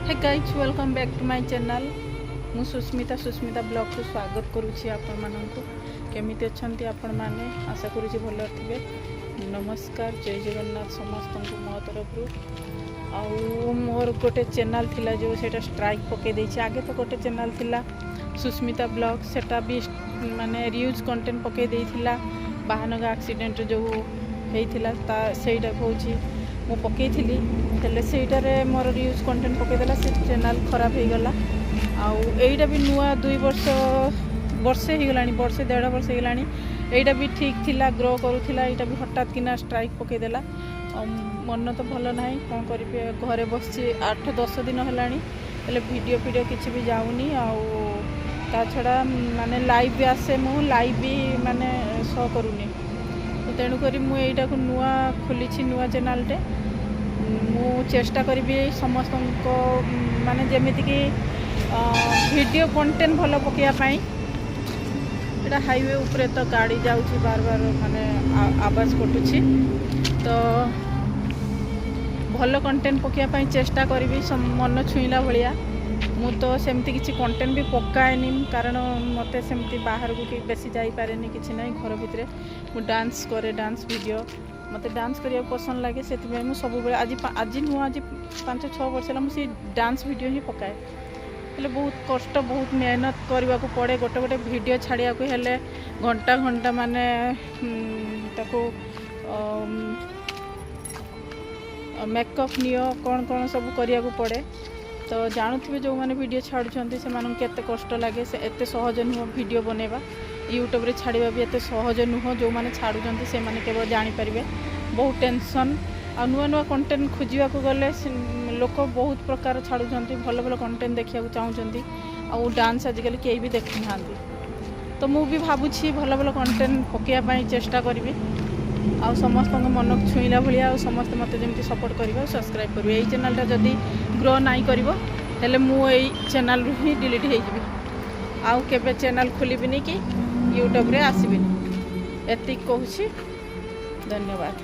Hey guys welcome back to my channel. मु Susmita blog को स्वागत करुँची आपण मानक केमिति अच्छंती आपण माने आशा करुँची भल थे। नमस्कार जय जगन्नाथ समस्त को मो तरफ आउ मोर गोटे चैनल थिला जो सेटा स्ट्राइक पके देछि। आगे तो गोटे चैनल थिला सुस्मिता ब्लॉग सेटा भी माने रियूज कंटेंट पके देइथिला। बाहनगा एक्सीडेंट जो होइथिला ता सेटा कहूची मु पकईली तेल से मोर रियूज कंटेंट पकईदेला से चैनल खराब हो गला। आईटा भी नुआ 2 वर्ष वर्षे हो गला वर्षे 1.5 वर्ष हो गला। यहीटा भी ठीक थिला ग्रो करूला यहाँ भी हठात किना स्ट्राइक पकईदेला। मन तो भल ना कौन करी घरे बस 8-10 दिन है वीडियो किसी भी जाऊनी। ता छड़ा माने लाइव भी आसे मु लाइव भी माने शो करूनी। तो तेणुक मुझा को नुआ खोली नुआ चैनलटे मु चेष्टा करी समस्त को माने जमीती कि वीडियो कंटेंट भल पकाई। यहाँ हाईवे उपरे तो गाड़ी जाऊँगी बार बार माने आवाज कटुची तो भल कंटेंट पकाई चेष्टा करी मन छुईला भाया। मु तो सेमती किसी कंटेंट भी पकाएनी कारण मते सेमती बाहर को कि बेसी जाई पारेनी किसी ना घर भितर मु डांस करे डांस वीडियो मते डांस करिया पसंद लगे से मु सब बेले आज नुआ आज 5-6 वर्ष है मुझे डांस वीडियो ही पकाए। हेल्ले बहुत कष्ट बहुत मेहनत करने को पड़े गोटे गोटे वीडियो छाड़िया को हेल्ले घंटा घंटा माने ताको मेकअप नियो कौन कौन सब करिया को पड़े। तो जानुवे जो मैंने वीडियो छाड़ुंट से केते कष्ट लगे से एते सहज नुह वीडियो बनैबा यूट्यूब रे छाड़िबा भी एते सहज नुह। जो मैंने छाड़ुंट से माने केवल जानीपारे बहुत टेंशन आ नुआ नुआ कंटेंट खोजा को गले लोक बहुत प्रकार छाड़ुंट भल भल कंटेंट देखा चाहूँगी। आउ डांस आजिकल कई भी देखी ना तो मु भी भावुँ भल भल कंटेंट पकाइवाई चेष्टा करी आ समस्त मन छुईला भाया समस्त मत जमी सपोर्ट कर सब्सक्राइब करेंगे। यही चैनलटा जदि ग्रो नाई कर मुझे चैनल ही डिलीट हो आउ केबे चैनल खोलबिनी कि यूट्यूब रे आसबिनी। एतिक कहूँ धन्यवाद।